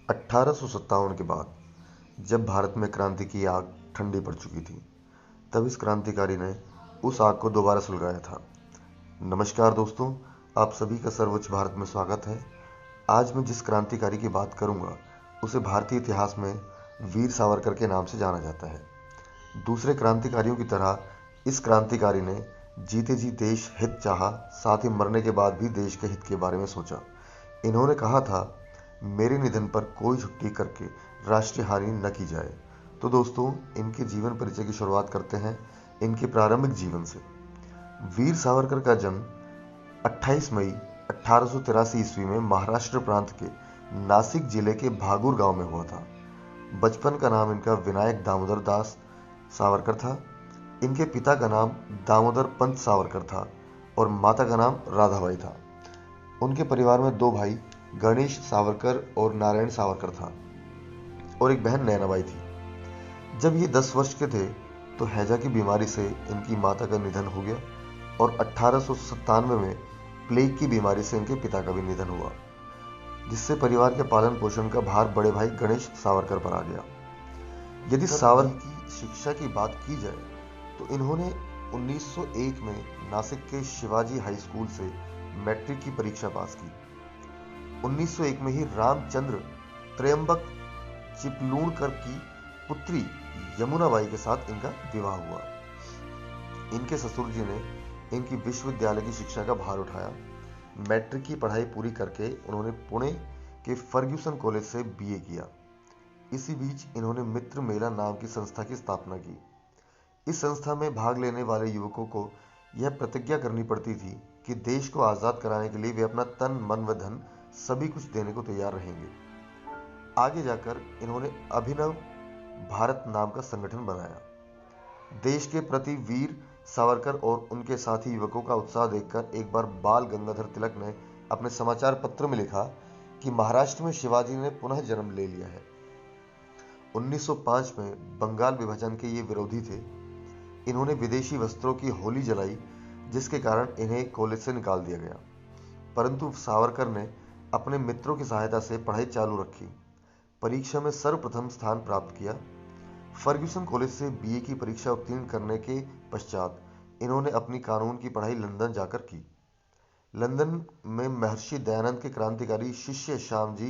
1857 के बाद जब भारत में क्रांति की आग ठंडी पड़ चुकी थी, तब इस क्रांतिकारी ने उस आग को दोबारा सुलगाया था। नमस्कार दोस्तों, आप सभी का सर्वोच्च भारत में स्वागत है। आज मैं जिस क्रांतिकारी की बात करूंगा, उसे भारतीय इतिहास में वीर सावरकर के नाम से जाना जाता है। दूसरे क्रांतिकारियों की तरह इस क्रांतिकारी ने जीते जी देश हित चाहा, साथ ही मरने के बाद भी देश के हित के बारे में सोचा। इन्होंने कहा था, मेरे निधन पर कोई छुट्टी करके राष्ट्रीय हानि न की जाए। तो दोस्तों, इनके जीवन परिचय की शुरुआत करते हैं इनके प्रारंभिक जीवन से। वीर सावरकर का जन्म 28 मई 1883 ईस्वी में महाराष्ट्र प्रांत के नासिक जिले के भागुर गांव में हुआ था। बचपन का नाम इनका विनायक दामोदर दास सावरकर था। इनके पिता का नाम दामोदर पंत सावरकर था और माता का नाम राधाबाई था। उनके परिवार में दो भाई, गणेश सावरकर और नारायण सावरकर था और एक बहन नैनाबाई थी। जब ये 10 वर्ष के थे तो हैजा की बीमारी से इनकी माता का निधन हो गया और 1897 में प्लेग की बीमारी से इनके पिता का भी निधन हुआ, जिससे परिवार के पालन पोषण का भार बड़े भाई गणेश सावरकर पर आ गया। यदि सावरकर की शिक्षा की बात की जाए तो इन्होंने 1901 में नासिक के शिवाजी हाई स्कूल से मैट्रिक की परीक्षा पास की। 1901 में ही रामचंद्र त्रयंबक चिपलूणकर की पुत्री यमुनाबाई के साथ इनका विवाह हुआ। इनके ससुर जी ने इनकी विश्वविद्यालय की शिक्षा का भार उठाया। मैट्रिक की पढ़ाई पूरी करके उन्होंने पुणे के फर्ग्यूसन कॉलेज से बीए किया। इसी बीच इन्होंने मित्र मेला नाम की संस्था की स्थापना की। इस संस्था में भाग लेने वाले युवकों को यह प्रतिज्ञा करनी पड़ती थी कि देश को आजाद कराने के लिए वे अपना तन मन व धन सभी कुछ देने को तैयार रहेंगे। आगे जाकर इन्होंने अभिनव भारत नाम का संगठन बनाया। देश के प्रति वीर सावरकर और उनके साथी युवकों का उत्साह देखकर एक बार बाल गंगाधर तिलक ने अपने समाचार पत्र में लिखा कि महाराष्ट्र में शिवाजी ने पुनः जन्म ले लिया है। 1905 में बंगाल विभाजन के ये विरोधी थे। इन्होंने विदेशी वस्त्रों की होली जलाई, जिसके कारण इन्हें कॉलेज से निकाल दिया गया। परंतु सावरकर ने अपने मित्रों की सहायता से पढ़ाई चालू रखी। परीक्षा में सर्वप्रथम स्थान प्राप्त किया। फर्ग्यूसन कॉलेज से बीए की परीक्षा उत्तीर्ण करने के पश्चात इन्होंने अपनी कानून की पढ़ाई लंदन जाकर की। लंदन में महर्षि दयानंद के क्रांतिकारी शिष्य श्यामजी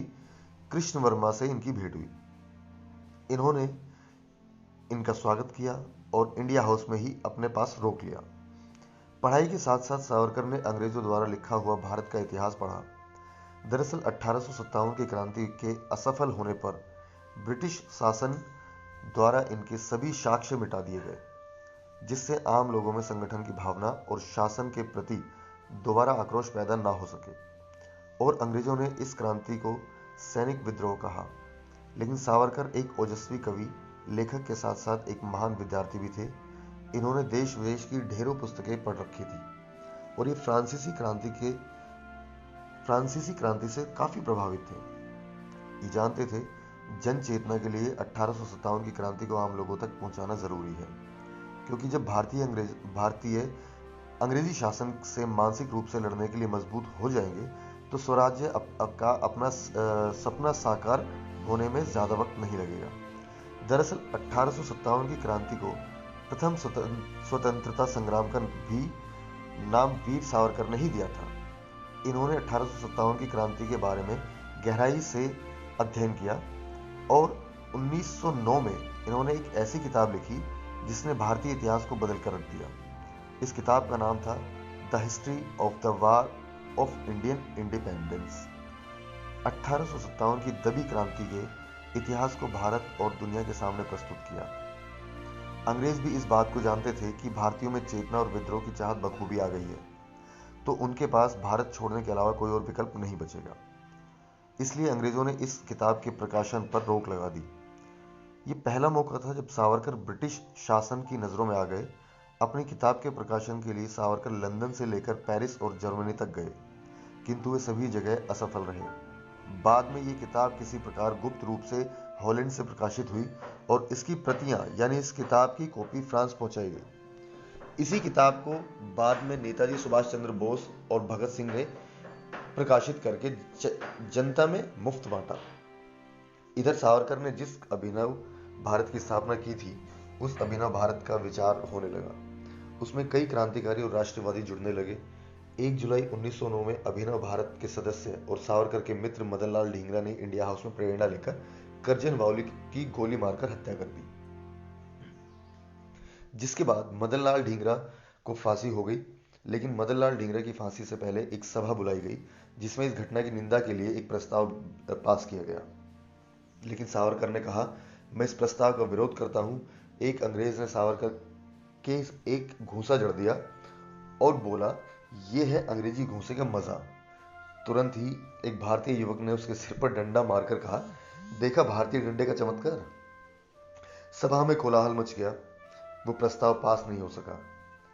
कृष्ण वर्मा से इनकी भेंट हुई। इन्होंने इनका स्वागत किया और इंडिया हाउस में ही अपने पास रोक लिया। पढ़ाई के साथ साथ सावरकर ने अंग्रेजों द्वारा लिखा हुआ भारत का इतिहास पढ़ा। दरअसल 1857 की क्रांति के असफल होने पर ब्रिटिश शासन द्वारा इनके सभी साक्ष्य मिटा दिए गए, जिससे आम लोगों में संगठन की भावना और शासन के प्रति दोबारा आक्रोश पैदा ना हो सके, और अंग्रेजों ने इस क्रांति को सैनिक विद्रोह कहा। लेकिन सावरकर एक ओजस्वी कवि, लेखक के साथ साथ एक महान विद्यार्थी भी थे। इन्होंने देश विदेश की ढेरों पुस्तकें पढ़ रखी थी और ये फ्रांसीसी क्रांति से काफी प्रभावित थे। ये जानते थे, जन चेतना के लिए 1857 की क्रांति को आम लोगों तक पहुंचाना जरूरी है, क्योंकि जब भारतीय अंग्रेजी शासन से मानसिक रूप से लड़ने के लिए मजबूत हो जाएंगे तो स्वराज्य का अपना सपना साकार होने में ज्यादा वक्त नहीं लगेगा। दरअसल 1857 की क्रांति को प्रथम स्वतंत्रता संग्राम का भी नाम वीर सावरकर ने ही दिया था। इन्होंने 1857 की क्रांति के बारे में गहराई से अध्ययन किया और 1909 में इन्होंने एक ऐसी किताब लिखी जिसने भारतीय इतिहास को बदल कर रख दिया। इस किताब का नाम था the history of the war of Indian independence. 1857 की दबी क्रांति के इतिहास को भारत और दुनिया के सामने प्रस्तुत किया। अंग्रेज भी इस बात को जानते थे कि भारतीयों में चेतना और विद्रोह की चाहत बखूबी आ गई है, तो उनके पास भारत छोड़ने के अलावा कोई और विकल्प नहीं बचेगा। इसलिए अंग्रेजों ने इस किताब के प्रकाशन पर रोक लगा दी। ये पहला मौका था जब सावरकर ब्रिटिश शासन की नजरों में आ गए। अपनी किताब के प्रकाशन के लिए सावरकर लंदन से लेकर पेरिस और जर्मनी तक गए, किंतु वे सभी जगह असफल रहे। बाद में ये किताब किसी प्रकार गुप्त रूप से हॉलैंड से प्रकाशित हुई और इसकी प्रतियां यानी इस किताब की कॉपी फ्रांस पहुंचाई गई। इसी किताब को बाद में नेताजी सुभाष चंद्र बोस और भगत सिंह ने प्रकाशित करके जनता में मुफ्त बांटा। इधर सावरकर ने जिस अभिनव भारत की स्थापना की थी, उस अभिनव भारत का विचार होने लगा। उसमें कई क्रांतिकारी और राष्ट्रवादी जुड़ने लगे। 1 जुलाई 1909 में अभिनव भारत के सदस्य और सावरकर के मित्र मदनलाल ढींगरा ने इंडिया हाउस में प्रेरणा लेकर करजन वाउली की गोली मारकर हत्या कर दी, जिसके बाद मदनलाल ढींगरा को फांसी हो गई। लेकिन मदनलाल ढींगरा की फांसी से पहले एक सभा बुलाई गई, जिसमें इस घटना की निंदा के लिए एक प्रस्ताव पास किया गया। लेकिन सावरकर ने कहा, मैं इस प्रस्ताव का विरोध करता हूं। एक अंग्रेज ने सावरकर के एक घूंसा जड़ दिया और बोला, यह है अंग्रेजी घूंसे का मजा। तुरंत ही एक भारतीय युवक ने उसके सिर पर डंडा मारकर कहा, देखा भारतीय डंडे का चमत्कार। सभा में कोलाहल मच गया। वो प्रस्ताव पास नहीं हो सका।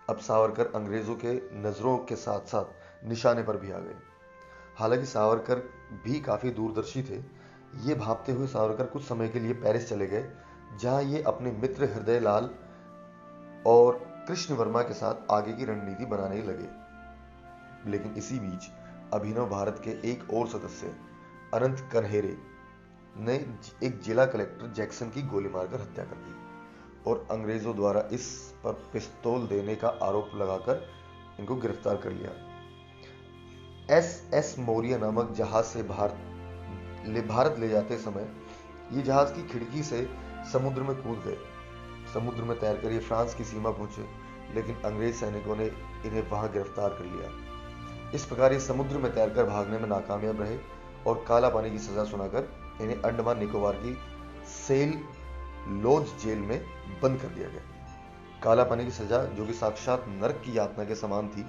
अब सावरकर अंग्रेजों के नजरों के साथ साथ निशाने पर भी आ गए। हालांकि सावरकर भी काफी दूरदर्शी थे। ये भांपते हुए सावरकर कुछ समय के लिए पेरिस चले गए, जहां ये अपने मित्र हृदय लाल और कृष्ण वर्मा के साथ आगे की रणनीति बनाने लगे। लेकिन इसी बीच अभिनव भारत के एक और सदस्य अनंत कनहेरे ने एक जिला कलेक्टर जैक्सन की गोली मारकर हत्या कर दी और अंग्रेजों द्वारा इस पर पिस्तौल देने का आरोप लगाकर इनको गिरफ्तार कर लिया। एस मौर्य नामक जहाज से भारत ले जाते समय ये जहाज की खिड़की से समुद्र में कूद गए। समुद्र में तैरकर ये फ्रांस की सीमा पहुंचे, लेकिन अंग्रेज सैनिकों ने इन्हें वहां गिरफ्तार कर लिया। इस प्रकार ये समुद्र में तैरकर भागने में नाकामयाब रहे और काला पानी की सजा सुनाकर इन्हें अंडमान निकोबार की सेल लॉज जेल में बंद कर दिया गया। काला पानी की सजा, जो कि साक्षात नरक की यातना के समान थी,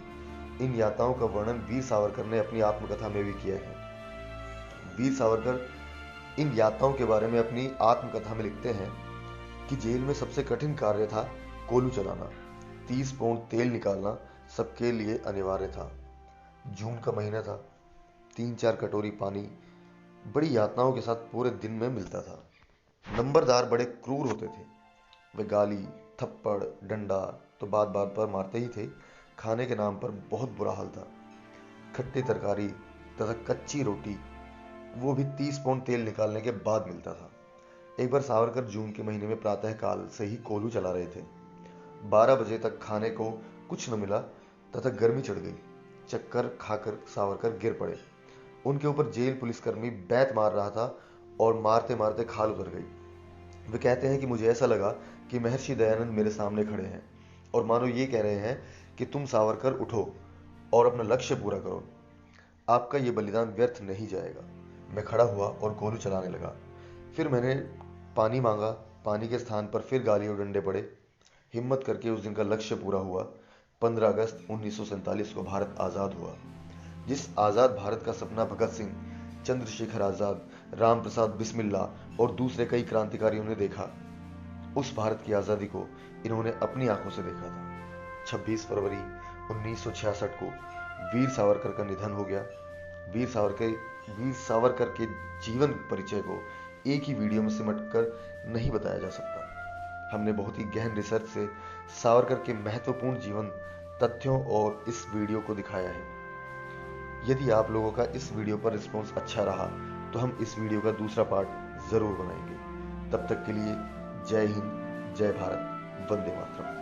इन यातनाओं का वर्णन वीर सावरकर ने अपनी आत्मकथा में भी किया है। वीर सावरकर इन यातनाओं के बारे में अपनी आत्मकथा में लिखते हैं कि जेल में सबसे कठिन कार्य था कोलू चलाना। 30 पौंड तेल निकालना सबके लिए अनिवार्य था। जून का महीना था। 3-4 कटोरी पानी बड़ी यातनाओं के साथ पूरे दिन में मिलता था। नंबरदार बड़े क्रूर होते थे। वे गाली, थप्पड़, डंडा तो बात बात पर मारते ही थे। खाने के नाम पर बहुत बुरा हाल था। खट्टी तरकारी तथा कच्ची रोटी, वो भी 30 पौंड तेल निकालने के बाद मिलता था। एक बार सावरकर जून के महीने में प्रातः काल से ही कोलू चला रहे थे। 12 बजे तक खाने को कुछ न मिला तथा गर्मी चढ़ गई। चक्कर खाकर सावरकर गिर पड़े। उनके ऊपर जेल पुलिसकर्मी बैत मार रहा था और मारते मारते खाल उतर गई। वे कहते हैं कि मुझे ऐसा लगा कि महर्षि दयानंद मेरे सामने खड़े हैं और मानो ये कह रहे हैं कि तुम सावरकर उठो और अपना लक्ष्य पूरा करो। आपका ये बलिदान व्यर्थ नहीं जाएगा। मैं खड़ा हुआ और गोलू चलाने लगा। फिर मैंने पानी मांगा। पानी के स्थान पर फिर गाली और डंडे पड़े। हिम्मत करके उस दिन का लक्ष्य पूरा हुआ। 15 अगस्त 1947 को भारत आजाद हुआ। जिस आजाद भारत का सपना भगत सिंह, चंद्रशेखर आजाद, राम प्रसाद बिस्मिल्ला और दूसरे कई क्रांतिकारियों ने देखा, उस भारत की आजादी को इन्होंने अपनी आंखों से देखा था। 26 फरवरी 1966 को वीर सावरकर का निधन हो गया। वीर सावरकर के जीवन परिचय को एक ही वीडियो में सिमट कर नहीं बताया जा सकता। हमने बहुत ही गहन रिसर्च से सावरकर के महत्वपूर्ण जीवन तथ्यों और इस वीडियो को दिखाया है। यदि आप लोगों का इस वीडियो पर रिस्पॉन्स अच्छा रहा तो हम इस वीडियो का दूसरा पार्ट जरूर बनाएंगे। तब तक के लिए जय हिंद, जय भारत, वंदे मातरम।